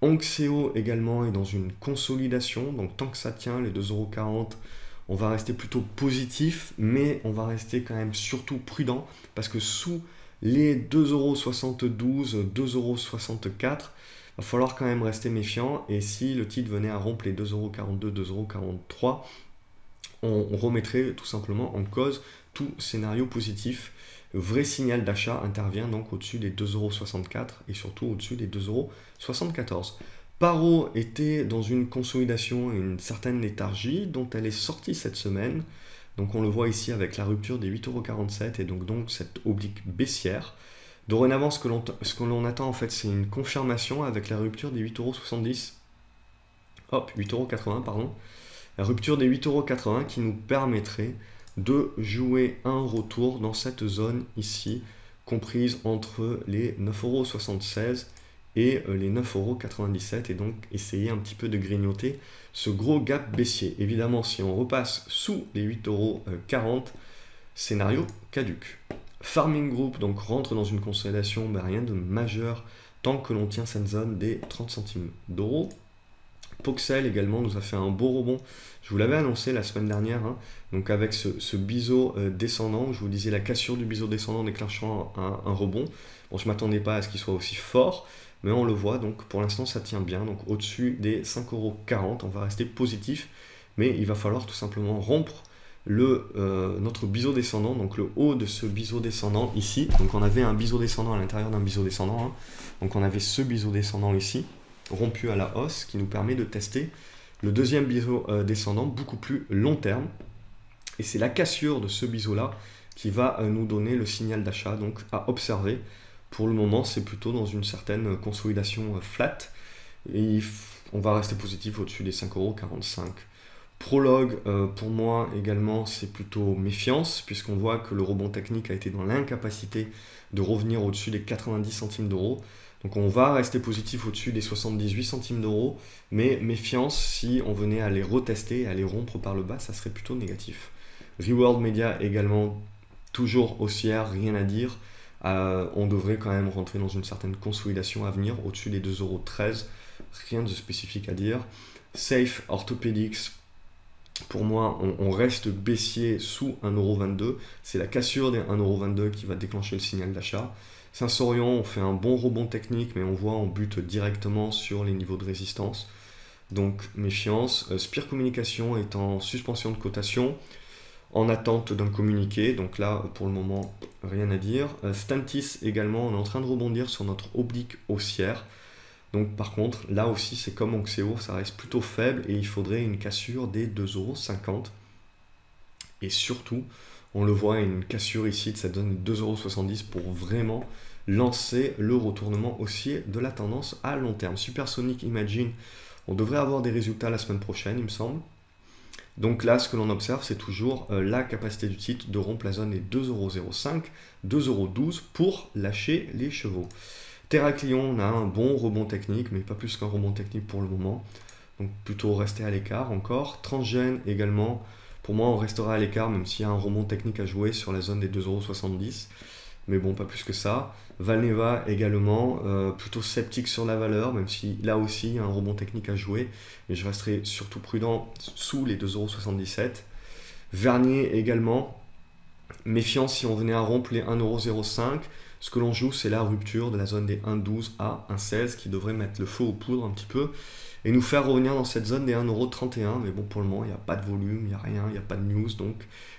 Onxeo également est dans une consolidation, donc tant que ça tient les 2,40 €, on va rester plutôt positif, mais on va rester quand même surtout prudent, parce que sous les 2,72 €, 2,64 €, va falloir quand même rester méfiant, et si le titre venait à rompre les 2,42 €, 2,43 €, on remettrait tout simplement en cause tout scénario positif. Le vrai signal d'achat intervient donc au-dessus des 2,64 € et surtout au-dessus des 2,74 €. Paro était dans une consolidation et une certaine léthargie dont elle est sortie cette semaine. Donc on le voit ici avec la rupture des 8,47 € et donc cette oblique baissière. Dorénavant, ce que l'on attend en fait, c'est une confirmation avec la rupture des 8,70 €. Hop, 8,80 € pardon. La rupture des 8,80 € qui nous permettrait de jouer un retour dans cette zone ici, comprise entre les 9,76 € et les 9,97 € et donc essayer un petit peu de grignoter ce gros gap baissier. Évidemment, si on repasse sous les 8,40 €, scénario caduc. Farming Group donc rentre dans une consolidation, mais rien de majeur tant que l'on tient cette zone des 30 centimes d'euros. Poxel également nous a fait un beau rebond. Je vous l'avais annoncé la semaine dernière, hein, donc avec ce biseau descendant, je vous disais la cassure du biseau descendant déclenchant un rebond. Bon, je ne m'attendais pas à ce qu'il soit aussi fort, mais on le voit, donc pour l'instant ça tient bien, donc au-dessus des 5,40 €, on va rester positif, mais il va falloir tout simplement rompre notre biseau descendant, donc le haut de ce biseau descendant ici. Donc on avait un biseau descendant à l'intérieur d'un biseau descendant, hein. Donc on avait ce biseau descendant ici, rompu à la hausse, qui nous permet de tester le deuxième biseau descendant beaucoup plus long terme. Et c'est la cassure de ce biseau-là qui va nous donner le signal d'achat, donc à observer. Pour le moment, c'est plutôt dans une certaine consolidation flat. Et on va rester positif au-dessus des 5,45 €. Prologue, pour moi également, c'est plutôt méfiance, puisqu'on voit que le rebond technique a été dans l'incapacité de revenir au-dessus des 90 centimes d'euros. Donc on va rester positif au-dessus des 78 centimes d'euros, mais méfiance, si on venait à les retester, à les rompre par le bas, ça serait plutôt négatif. Reworld Media également, toujours haussière, rien à dire. On devrait quand même rentrer dans une certaine consolidation à venir, au-dessus des 2,13 €, rien de spécifique à dire. Safe Orthopedics, pour moi, on reste baissier sous 1,22 €. C'est la cassure des 1,22 € qui va déclencher le signal d'achat. Sensorion, on fait un bon rebond technique, mais on voit on bute directement sur les niveaux de résistance. Donc méfiance. Spire Communication est en suspension de cotation, en attente d'un communiqué. Donc là, pour le moment, rien à dire. Stantis également, on est en train de rebondir sur notre oblique haussière. Donc par contre, là aussi, c'est comme Oxeo, ça reste plutôt faible et il faudrait une cassure des 2,50 €. Et surtout, on le voit, une cassure ici de cette zone de 2,70 € pour vraiment lancer le retournement haussier de la tendance à long terme. Supersonic Imagine, on devrait avoir des résultats la semaine prochaine, il me semble. Donc là, ce que l'on observe, c'est toujours la capacité du titre de rompre la zone des 2,05 €, 2,12 € pour lâcher les chevaux. Terraclion, on a un bon rebond technique, mais pas plus qu'un rebond technique pour le moment. Donc plutôt rester à l'écart encore. Transgène également, pour moi on restera à l'écart, même s'il y a un rebond technique à jouer sur la zone des 2,70 €. Mais bon, pas plus que ça. Valneva également, plutôt sceptique sur la valeur, même si là aussi il y a un rebond technique à jouer. Mais je resterai surtout prudent sous les 2,77 €. Vernier également, méfiance si on venait à rompre les 1,05 €. Ce que l'on joue, c'est la rupture de la zone des 1,12 à 1,16 qui devrait mettre le feu aux poudres un petit peu et nous faire revenir dans cette zone des 1,31 €. Mais bon, pour le moment, il n'y a pas de volume, il n'y a rien, il n'y a pas de news. Donc,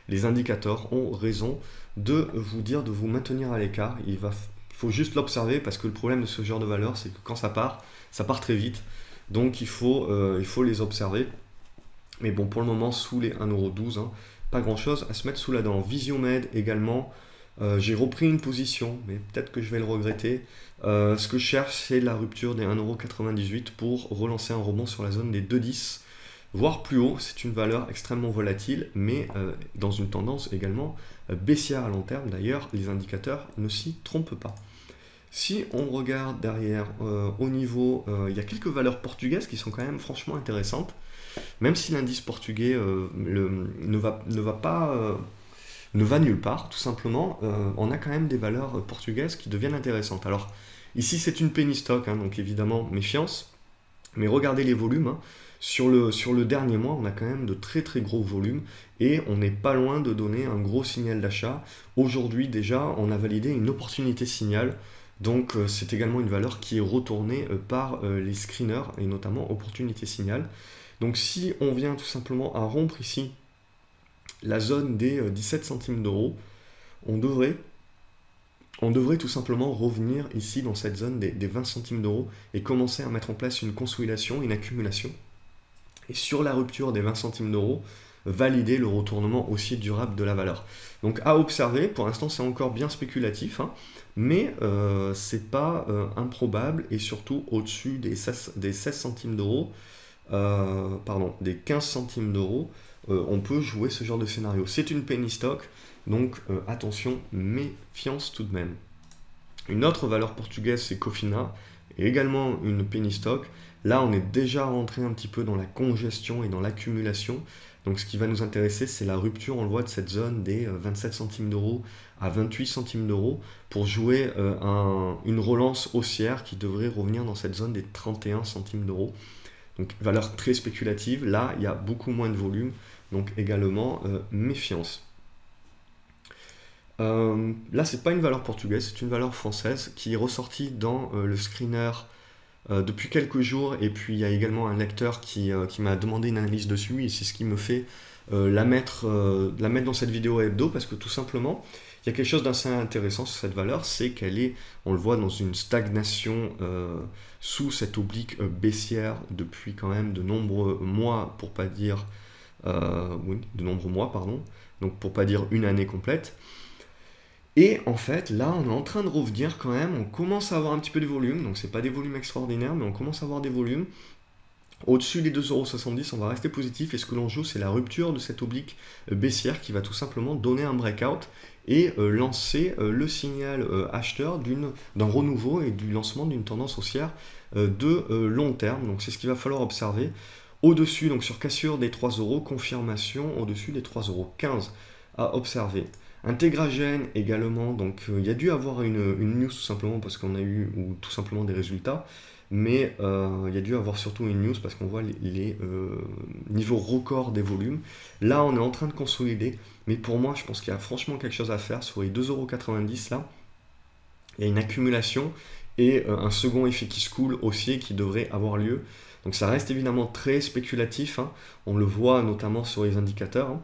les indicateurs ont raison de vous dire de vous maintenir à l'écart. Il faut juste l'observer parce que le problème de ce genre de valeur, c'est que quand ça part très vite. Donc, il faut les observer. Mais bon, pour le moment, sous les 1,12 €, hein, pas grand-chose à se mettre sous la dent. Visiomed également. J'ai repris une position, mais peut-être que je vais le regretter. Ce que je cherche, c'est la rupture des 1,98 € pour relancer un rebond sur la zone des 2,10, voire plus haut. C'est une valeur extrêmement volatile, mais dans une tendance également baissière à long terme. D'ailleurs, les indicateurs ne s'y trompent pas. Si on regarde derrière, au niveau, il y a quelques valeurs portugaises qui sont quand même franchement intéressantes, même si l'indice portugais ne va nulle part, tout simplement, on a quand même des valeurs portugaises qui deviennent intéressantes. Alors, ici, c'est une penny stock, hein, donc évidemment, méfiance, mais regardez les volumes, hein. Sur le dernier mois, on a quand même de très très gros volumes et on n'est pas loin de donner un gros signal d'achat. Aujourd'hui déjà, on a validé une opportunité signal, donc c'est également une valeur qui est retournée par les screeners et notamment opportunité signal. Donc si on vient tout simplement à rompre ici la zone des 17 centimes d'euros, on devrait tout simplement revenir ici dans cette zone des 20 centimes d'euros et commencer à mettre en place une consolidation, une accumulation. Et sur la rupture des 20 centimes d'euros, valider le retournement haussier durable de la valeur. Donc à observer, pour l'instant c'est encore bien spéculatif, hein, mais c'est pas improbable, et surtout au-dessus des 16 centimes d'euros, des 15 centimes d'euros, on peut jouer ce genre de scénario. C'est une penny stock, donc attention, méfiance tout de même. Une autre valeur portugaise, c'est Cofina, et également une penny stock. Là, on est déjà rentré un petit peu dans la congestion et dans l'accumulation. Donc ce qui va nous intéresser, c'est la rupture, on le voit, de cette zone des 27 centimes d'euros à 28 centimes d'euros pour jouer une relance haussière qui devrait revenir dans cette zone des 31 centimes d'euros. Donc valeur très spéculative. Là, il y a beaucoup moins de volume, donc également méfiance. Là, c'est pas une valeur portugaise, c'est une valeur française qui est ressortie dans le screener depuis quelques jours, et puis il y a également un lecteur qui m'a demandé une analyse dessus, et c'est ce qui me fait la mettre dans cette vidéo hebdo, parce que tout simplement, il y a quelque chose d'assez intéressant sur cette valeur, c'est qu'elle est, on le voit, dans une stagnation sous cette oblique baissière depuis quand même de nombreux mois, pour pas dire donc pour pas dire une année complète. Et en fait, là, on est en train de revenir quand même, on commence à avoir un petit peu de volume, donc c'est pas des volumes extraordinaires, mais on commence à avoir des volumes. Au-dessus des 2,70 €, on va rester positif, et ce que l'on joue, c'est la rupture de cette oblique baissière qui va tout simplement donner un breakout et lancer le signal acheteur d'un renouveau et du lancement d'une tendance haussière de long terme. Donc c'est ce qu'il va falloir observer. Au-dessus, donc sur cassure des 3 €, confirmation au-dessus des 3,15 € à observer. Intégragène également, donc il y a dû avoir une news tout simplement parce qu'on a eu, ou tout simplement des résultats, mais il y a dû avoir surtout une news parce qu'on voit les niveaux records des volumes. Là, on est en train de consolider, mais pour moi, je pense qu'il y a franchement quelque chose à faire sur les 2,90 € là. Il y a une accumulation et un second effet qui se coule haussier qui devrait avoir lieu. Donc ça reste évidemment très spéculatif, hein. On le voit notamment sur les indicateurs, hein.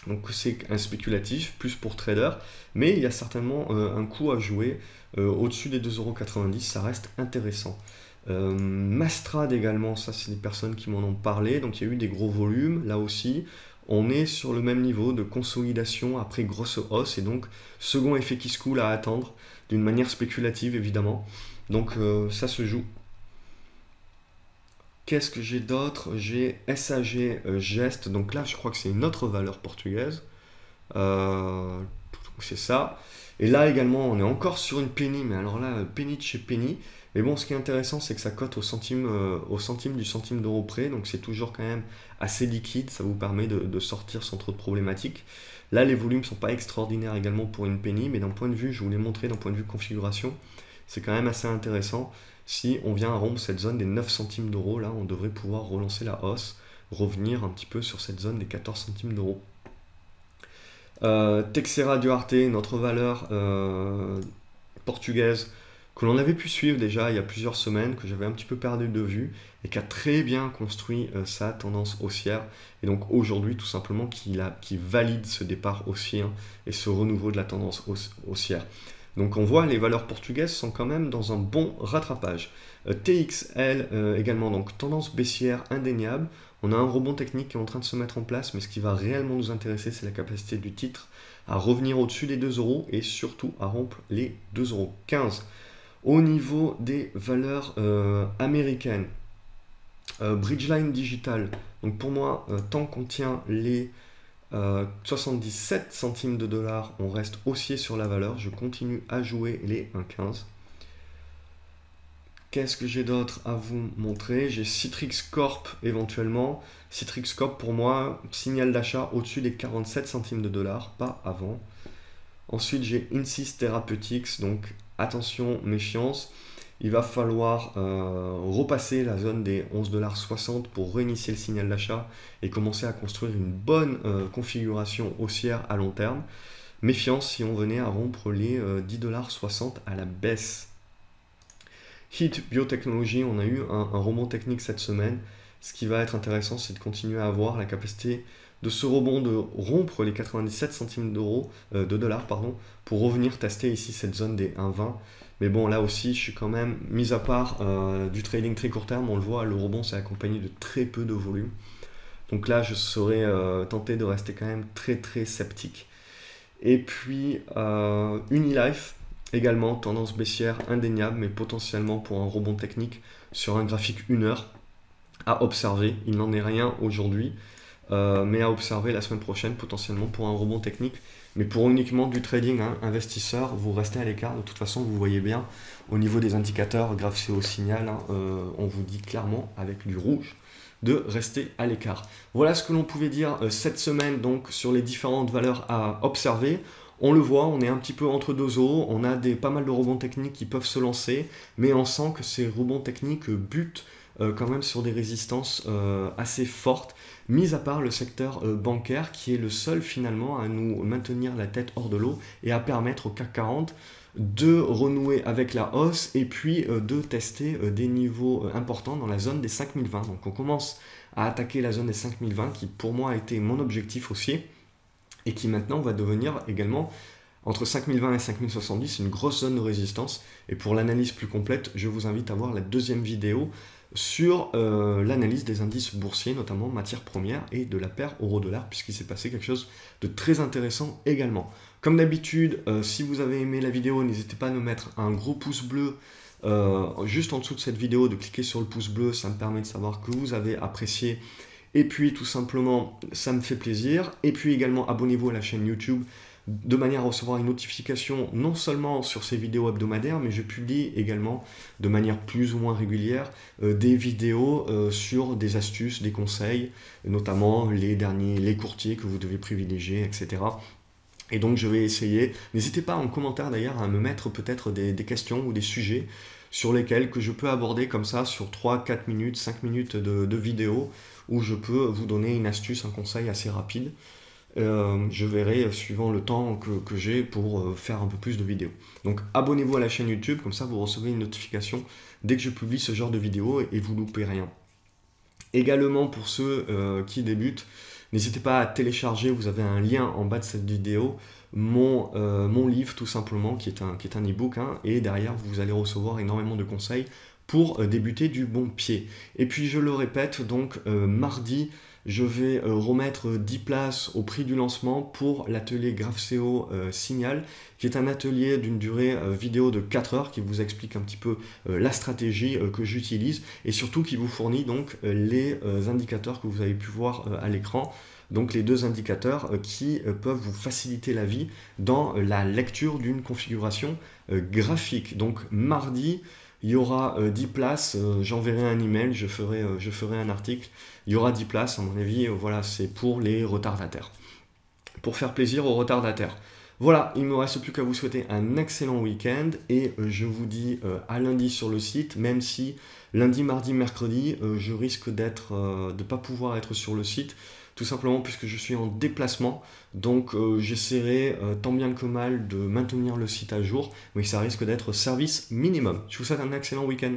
Donc c'est un spéculatif, plus pour trader, mais il y a certainement un coup à jouer au-dessus des 2,90 €, ça reste intéressant. Mastrad également, ça c'est des personnes qui m'en ont parlé, donc il y a eu des gros volumes, là aussi, on est sur le même niveau de consolidation après grosse hausse, et donc second effet qui se coule à attendre, d'une manière spéculative évidemment, donc ça se joue. Qu'est-ce que j'ai d'autre? J'ai SAG Geste, donc là je crois que c'est une autre valeur portugaise. C'est ça. Et là également on est encore sur une penny, mais alors là penny de chez penny. Mais bon, ce qui est intéressant, c'est que ça cote au centime du centime d'euro près, donc c'est toujours quand même assez liquide, ça vous permet de sortir sans trop de problématiques. Là les volumes sont pas extraordinaires également pour une penny, mais d'un point de vue, je vous l'ai montré, d'un point de vue configuration, c'est quand même assez intéressant. Si on vient à rompre cette zone des 9 centimes d'euros, là on devrait pouvoir relancer la hausse, revenir un petit peu sur cette zone des 14 centimes d'euros. Texera Duarte, notre valeur portugaise, que l'on avait pu suivre déjà il y a plusieurs semaines, que j'avais un petit peu perdu de vue, et qui a très bien construit sa tendance haussière, et donc aujourd'hui tout simplement qui valide ce départ haussier, hein, et ce renouveau de la tendance haussière. Donc on voit les valeurs portugaises sont quand même dans un bon rattrapage. TXL également, donc tendance baissière indéniable. On a un rebond technique qui est en train de se mettre en place, mais ce qui va réellement nous intéresser, c'est la capacité du titre à revenir au-dessus des 2 € et surtout à rompre les 2,15 €. Au niveau des valeurs américaines, Bridgeline Digital, donc pour moi, tant qu'on tient les 77 centimes de dollars, on reste haussier sur la valeur, je continue à jouer les 1,15. Qu'est-ce que j'ai d'autre à vous montrer? J'ai Citrix Corp éventuellement. Citrix Corp pour moi, signal d'achat au-dessus des 47 centimes de dollars, pas avant. Ensuite j'ai Insys Therapeutics, donc attention, méfiance. il va falloir repasser la zone des 11,60 $ pour réinitier le signal d'achat et commencer à construire une bonne configuration haussière à long terme. Méfiance si on venait à rompre les 10,60 $ à la baisse. HIIT Biotechnology, on a eu un rebond technique cette semaine. Ce qui va être intéressant, c'est de continuer à avoir la capacité de ce rebond de rompre les 97 centimes de dollars, pour revenir tester ici cette zone des 1,20. Mais bon, là aussi, je suis quand même, mis à part du trading très court terme, on le voit, le rebond s'est accompagné de très peu de volume. Donc là, je serais tenté de rester quand même très très sceptique. Et puis, Unilife, également, tendance baissière indéniable, mais potentiellement pour un rebond technique sur un graphique 1 heure à observer. Il n'en est rien aujourd'hui, mais à observer la semaine prochaine, potentiellement pour un rebond technique. Mais pour uniquement du trading, hein, investisseur, vous restez à l'écart. De toute façon, vous voyez bien, au niveau des indicateurs, graphe CO signal, hein, on vous dit clairement, avec du rouge, de rester à l'écart. Voilà ce que l'on pouvait dire cette semaine donc sur les différentes valeurs à observer. On le voit, on est un petit peu entre deux eaux, on a pas mal de rebonds techniques qui peuvent se lancer, mais on sent que ces rebonds techniques butent quand même sur des résistances assez fortes, mis à part le secteur bancaire qui est le seul finalement à nous maintenir la tête hors de l'eau et à permettre au CAC 40 de renouer avec la hausse et puis de tester des niveaux importants dans la zone des 5020. Donc on commence à attaquer la zone des 5020 qui pour moi a été mon objectif haussier et qui maintenant va devenir également entre 5020 et 5070 une grosse zone de résistance. Et pour l'analyse plus complète, je vous invite à voir la deuxième vidéo sur l'analyse des indices boursiers, notamment matières premières et de la paire euro-dollar, puisqu'il s'est passé quelque chose de très intéressant également. Comme d'habitude, si vous avez aimé la vidéo, n'hésitez pas à nous mettre un gros pouce bleu juste en dessous de cette vidéo, de cliquer sur le pouce bleu, ça me permet de savoir que vous avez apprécié. Et puis tout simplement, ça me fait plaisir. Et puis également, abonnez-vous à la chaîne YouTube de manière à recevoir une notification non seulement sur ces vidéos hebdomadaires, mais je publie également de manière plus ou moins régulière des vidéos sur des astuces, des conseils, notamment les courtiers que vous devez privilégier, etc. Et donc je vais essayer, n'hésitez pas en commentaire d'ailleurs à me mettre peut-être des questions ou des sujets sur lesquels que je peux aborder comme ça sur 3, 4 minutes, 5 minutes de vidéo où je peux vous donner une astuce, un conseil assez rapide. Je verrai suivant le temps que j'ai pour faire un peu plus de vidéos. Donc abonnez-vous à la chaîne YouTube, comme ça vous recevez une notification dès que je publie ce genre de vidéo et vous loupez rien. Également pour ceux qui débutent, n'hésitez pas à télécharger, vous avez un lien en bas de cette vidéo, mon livre tout simplement, qui est un e-book, hein, et derrière vous allez recevoir énormément de conseils pour débuter du bon pied. Et puis je le répète, donc mardi, je vais remettre 10 places au prix du lancement pour l'atelier GraphCO Signal, qui est un atelier d'une durée vidéo de 4 heures qui vous explique un petit peu la stratégie que j'utilise et surtout qui vous fournit donc les indicateurs que vous avez pu voir à l'écran. Donc les deux indicateurs qui peuvent vous faciliter la vie dans la lecture d'une configuration graphique. Donc mardi, il y aura 10 places, j'enverrai un email, je ferai un article. Il y aura 10 places, à mon avis, voilà, c'est pour les retardataires. Pour faire plaisir aux retardataires. Voilà, il ne me reste plus qu'à vous souhaiter un excellent week-end et je vous dis à lundi sur le site, même si lundi, mardi, mercredi, je risque de ne pas pouvoir être sur le site, tout simplement puisque je suis en déplacement, donc j'essaierai tant bien que mal de maintenir le site à jour, mais ça risque d'être service minimum. Je vous souhaite un excellent week-end.